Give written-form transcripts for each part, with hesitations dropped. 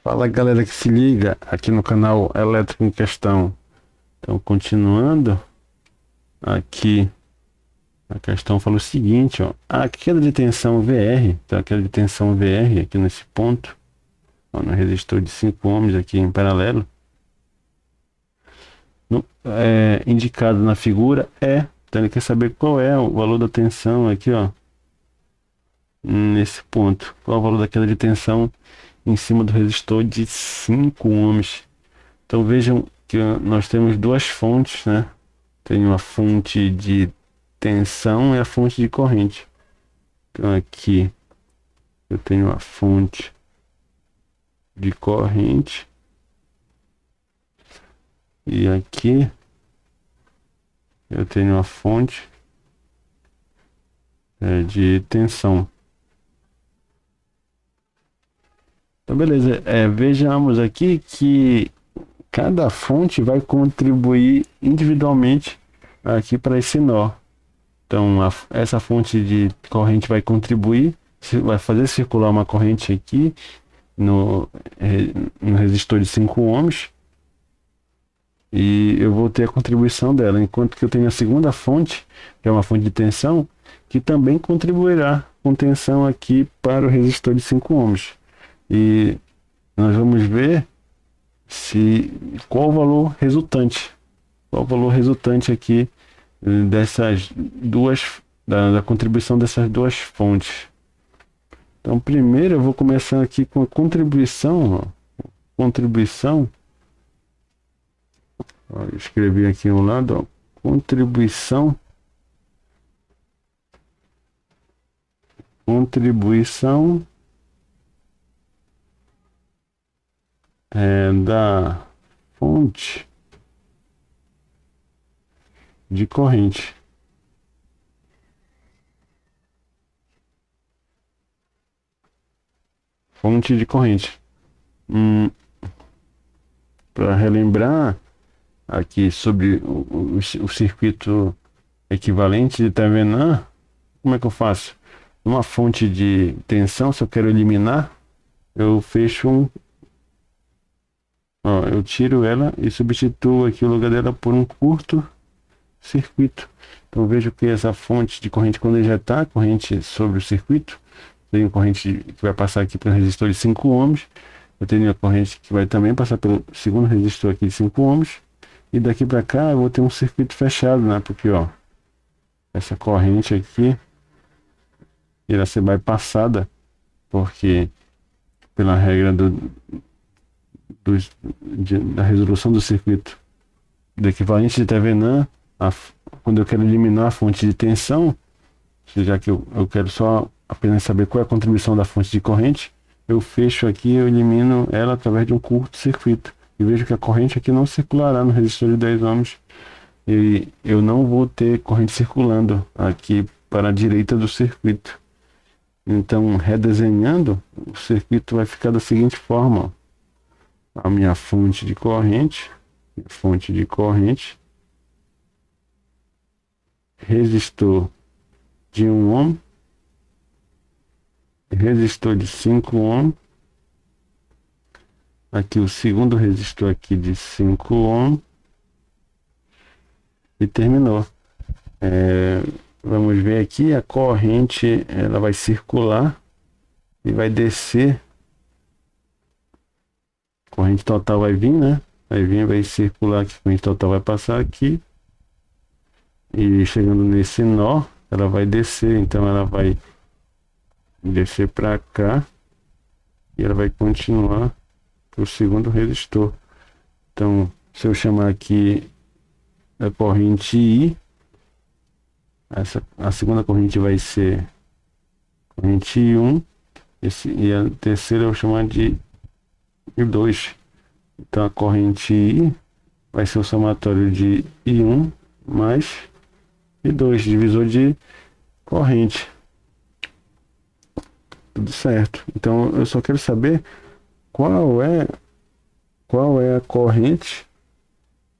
Fala galera que se liga aqui no canal Elétrico em Questão. Então, continuando aqui, a questão fala o seguinte, ó, a queda de tensão VR, então a queda de tensão VR aqui nesse ponto, ó, no resistor de 5 ohms aqui em paralelo, indicado na figura então ele quer saber qual é o valor da tensão aqui, ó, nesse ponto, qual é o valor da queda de tensão em cima do resistor de 5 ohms. Então vejam que nós temos duas fontes, né? Tem uma fonte de tensão e a fonte de corrente. Então aqui eu tenho a fonte de corrente e aqui eu tenho a fonte de tensão. Então beleza, vejamos aqui que cada fonte vai contribuir individualmente aqui para esse nó. Então essa fonte de corrente vai contribuir, vai fazer circular uma corrente aqui no resistor de 5 ohms e eu vou ter a contribuição dela, enquanto que eu tenho a segunda fonte, que é uma fonte de tensão, que também contribuirá com tensão aqui para o resistor de 5 ohms. E nós vamos ver qual o valor resultante. Qual o valor resultante aqui dessas duas, da contribuição dessas duas fontes. Então, primeiro eu vou começar aqui com a contribuição, ó. Contribuição, ó, eu escrevi aqui um lado, ó, contribuição da fonte de corrente. Fonte de corrente. Para relembrar aqui sobre o circuito equivalente de Thevenin, como é que eu faço? Uma fonte de tensão, se eu quero eliminar, eu fecho eu tiro ela e substituo aqui o lugar dela por um curto circuito. Então vejo que essa fonte de corrente, quando injetar a corrente sobre o circuito, tem a corrente que vai passar aqui para o resistor de 5 ohms, eu tenho a corrente que vai também passar pelo segundo resistor aqui de 5 ohms, e daqui para cá eu vou ter um circuito fechado, né? Porque ó, essa corrente aqui irá ser bypassada, porque pela regra da resolução do circuito do equivalente de Thevenin, quando eu quero eliminar a fonte de tensão, já que eu quero só apenas saber qual é a contribuição da fonte de corrente, eu fecho aqui, eu elimino ela através de um curto-circuito. E vejo que a corrente aqui não circulará no resistor de 10 ohms. E eu não vou ter corrente circulando aqui para a direita do circuito. Então, redesenhando, o circuito vai ficar da seguinte forma. Ó. A minha fonte de corrente, resistor de 1 ohm, resistor de 5 ohm, aqui o segundo resistor aqui de 5 ohm e terminou. Vamos ver aqui, a corrente ela vai circular e vai descer. A corrente total vai vir, né? Vai circular aqui, a corrente total vai passar aqui e chegando nesse nó, ela vai descer, então ela vai descer para cá e ela vai continuar para o segundo resistor. Então, se eu chamar aqui a corrente I, a segunda corrente vai ser corrente I1, e a terceira eu vou chamar de I2. Então a corrente I vai ser o somatório de I1 mais I2, divisor de corrente. Tudo certo. Então eu só quero saber qual é a corrente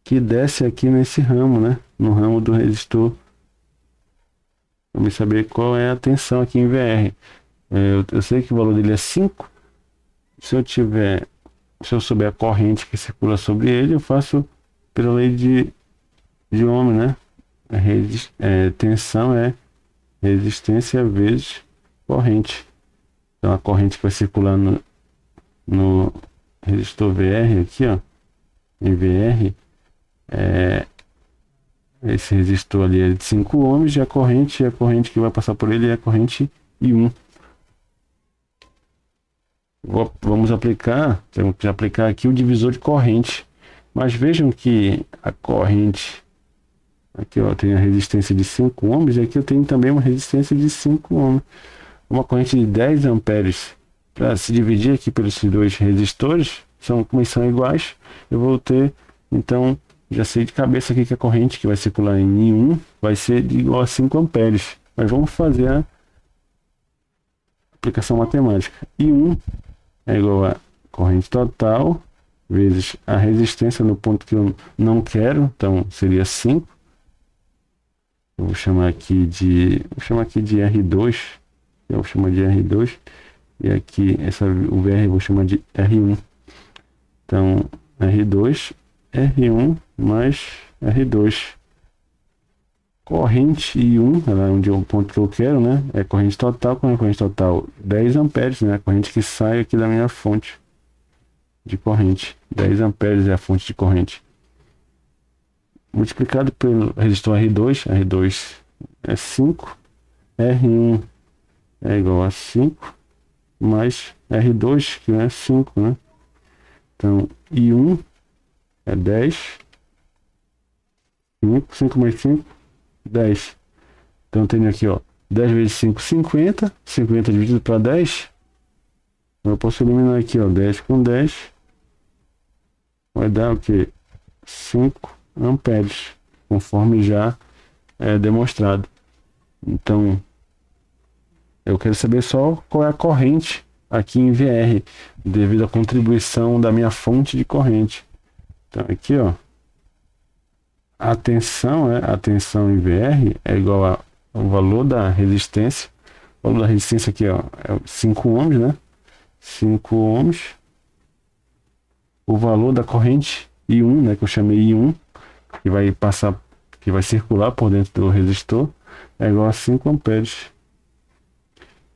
que desce aqui nesse ramo, né? No ramo do resistor. Vamos saber qual é a tensão aqui em VR. Eu sei que o valor dele é 5. Se eu tiver se eu souber a corrente que circula sobre ele, eu faço pela lei de Ohm, né? Tensão é resistência vezes corrente. Então a corrente que vai circular no resistor VR aqui, ó, em VR, esse resistor ali é de 5 ohms e a corrente que vai passar por ele é a corrente I1. Vamos aplicar, temos que aplicar aqui o divisor de corrente. Mas vejam que a corrente, aqui ó, tem a resistência de 5 ohms e aqui eu tenho também uma resistência de 5 ohms. Uma corrente de 10 amperes. Para se dividir aqui pelos dois resistores, como são iguais, eu vou ter, então, já sei de cabeça aqui que a corrente que vai circular em I1 vai ser igual a 5 amperes. Mas vamos fazer a aplicação matemática. I1 é igual a corrente total vezes a resistência no ponto que eu não quero, então seria 5. Eu vou chamar aqui de R2, eu vou chamar de R2, e aqui o VR eu vou chamar de R1. Então R2, R1 mais R2. Corrente I1, ela é onde é o ponto que eu quero, né? É corrente total, com a corrente total 10 amperes, né? A corrente que sai aqui da minha fonte de corrente. 10 amperes é a fonte de corrente. Multiplicado pelo resistor R2, R2 é 5, R1 é igual a 5, mais R2, que é 5, né? Então, I1 é 10, 5 mais 5, 10. Então, eu tenho aqui, ó, 10 vezes 5, 50. 50 dividido para 10. Eu posso eliminar aqui, ó, 10 com 10. Vai dar o que? 5 amperes, conforme já é demonstrado. Então, eu quero saber só qual é a corrente aqui em VR, devido à contribuição da minha fonte de corrente. Então, aqui, ó, a tensão em VR é igual ao valor da resistência. O valor da resistência aqui, ó, é 5 ohms, né? 5 ohms. O valor da corrente I1, né, que eu chamei I1, que vai circular por dentro do resistor, é igual a 5 amperes.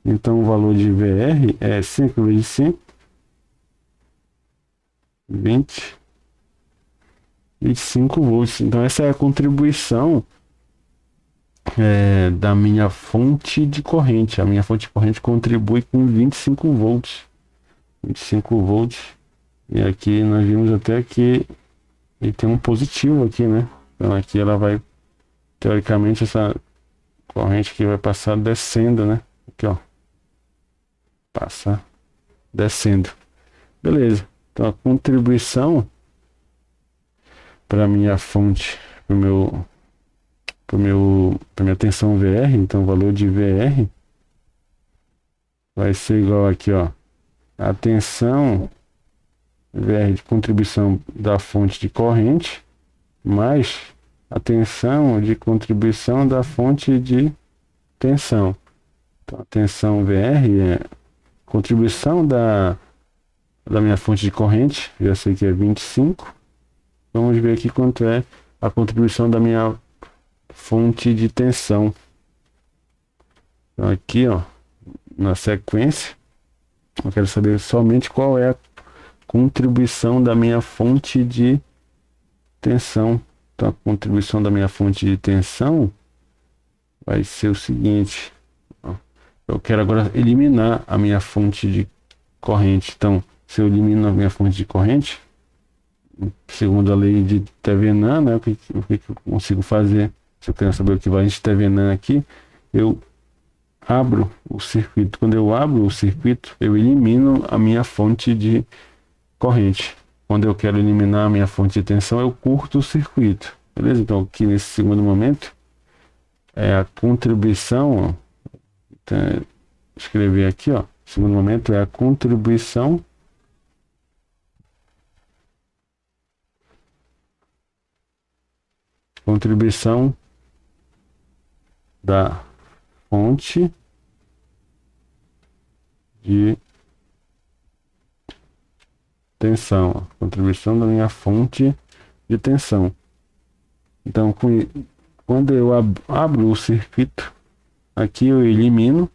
Então o valor de VR é 5 vezes 5, 25 volts. Então essa é a contribuição da minha fonte de corrente. A minha fonte de corrente contribui com 25 volts. 25 volts. E aqui nós vimos até que ele tem um positivo aqui, né? Então aqui ela vai, teoricamente, essa corrente aqui vai passar descendo, né? Aqui, ó. Passa descendo. Beleza. Então a contribuição para minha fonte, para minha tensão VR, então o valor de VR vai ser igual aqui, ó, a tensão VR de contribuição da fonte de corrente mais a tensão de contribuição da fonte de tensão. Então a tensão VR é contribuição da minha fonte de corrente, já sei que é 25. Vamos ver aqui quanto é a contribuição da minha fonte de tensão. Então aqui, ó, na sequência, eu quero saber somente qual é a contribuição da minha fonte de tensão. Então a contribuição da minha fonte de tensão vai ser o seguinte, ó, eu quero agora eliminar a minha fonte de corrente. Então, se eu elimino a minha fonte de corrente, segundo a lei de Thevenin, né, o que eu consigo fazer? Se eu quero saber o equivalente de Thevenin aqui, eu abro o circuito. Quando eu abro o circuito, eu elimino a minha fonte de corrente. Quando eu quero eliminar a minha fonte de tensão, eu curto o circuito. Beleza? Então, aqui nesse segundo momento, é a contribuição, ó, então, escrever aqui, ó, segundo momento é a contribuição da fonte de tensão, ó, contribuição da minha fonte de tensão. Então, quando eu abro o circuito, aqui eu elimino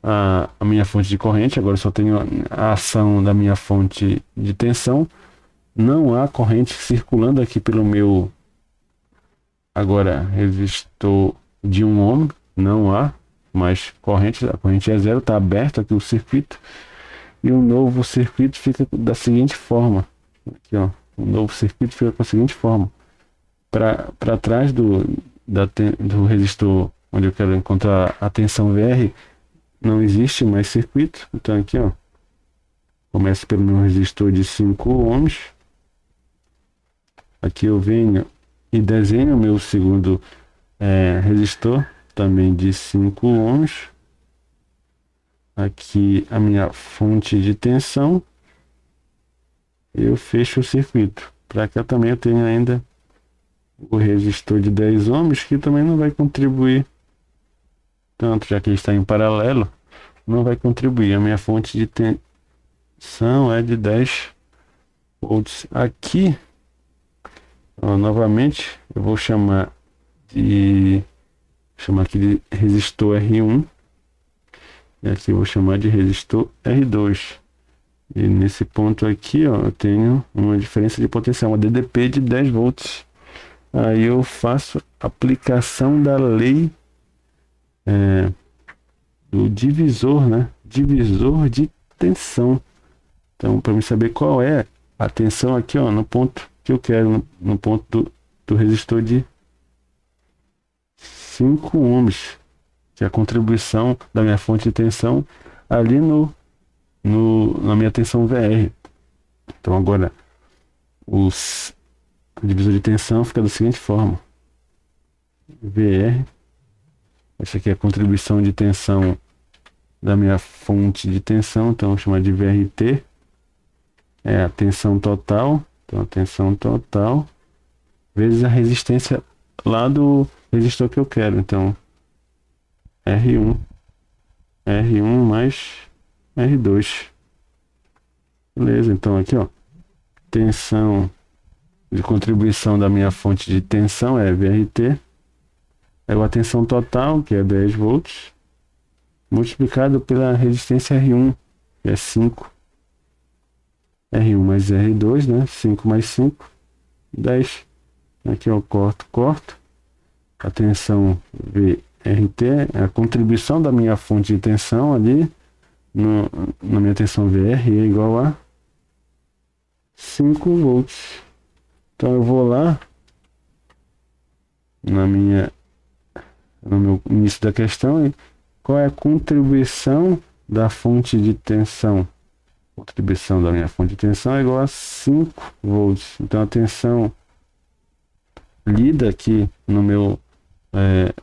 a minha fonte de corrente, agora eu só tenho a ação da minha fonte de tensão. Não há corrente circulando aqui pelo meu agora resistor de 1 ohm, não há mais corrente, a corrente é zero, está aberto aqui o circuito, e o novo circuito fica da seguinte forma, aqui ó, o novo circuito fica com a seguinte forma, para trás do resistor onde eu quero encontrar a tensão VR, não existe mais circuito. Então aqui ó, começa pelo meu resistor de 5 ohms, aqui eu venho e desenho o meu segundo resistor também de 5 ohms, aqui a minha fonte de tensão, eu fecho o circuito. Para cá também eu tenho ainda o resistor de 10 ohms, que também não vai contribuir tanto, já que ele está em paralelo, não vai contribuir. A minha fonte de tensão é de 10 volts. Aqui, ó, novamente, eu vou chamar aqui de resistor R1, e aqui eu vou chamar de resistor R2. E nesse ponto aqui, ó, eu tenho uma diferença de potencial, uma DDP de 10 volts. Aí eu faço aplicação da lei do divisor, né? Divisor de tensão. Então, para me saber qual é a tensão aqui, ó, no ponto que eu quero, no ponto do resistor de 5 ohms, que é a contribuição da minha fonte de tensão ali na minha tensão VR. Então agora o divisor de tensão fica da seguinte forma: VR, essa aqui é a contribuição de tensão da minha fonte de tensão, então vou chamar de VRT, é a tensão total, então a tensão total vezes a resistência lá do resistor que eu quero, então R1 mais R2. Beleza, então aqui ó, tensão de contribuição da minha fonte de tensão é VRT, é a tensão total, que é 10 volts, multiplicado pela resistência R1, que é 5. R1 mais R2, né? 5 mais 5, 10. Aqui eu corto. A tensão VRT é a contribuição da minha fonte de tensão ali na minha tensão VR, é igual a 5 volts. Então eu vou lá no meu início da questão, e qual é a contribuição da fonte de tensão? A contribuição da minha fonte de tensão é igual a 5 volts. Então a tensão lida aqui no meu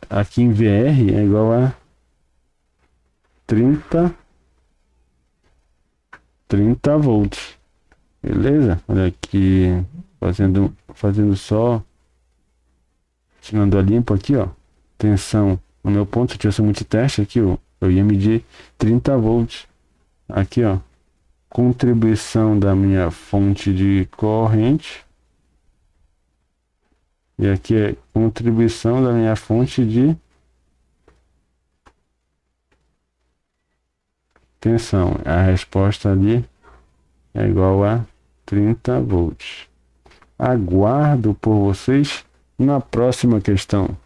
aqui em VR é igual a 30 volts. Beleza? Olha aqui, fazendo só, tirando a limpo aqui, ó. Tensão no meu ponto, se eu tivesse um multiteste aqui, ó, eu ia medir 30 volts. Aqui, ó, contribuição da minha fonte de corrente. E aqui é contribuição da minha fonte de tensão. A resposta ali é igual a 30 volts. Aguardo por vocês na próxima questão.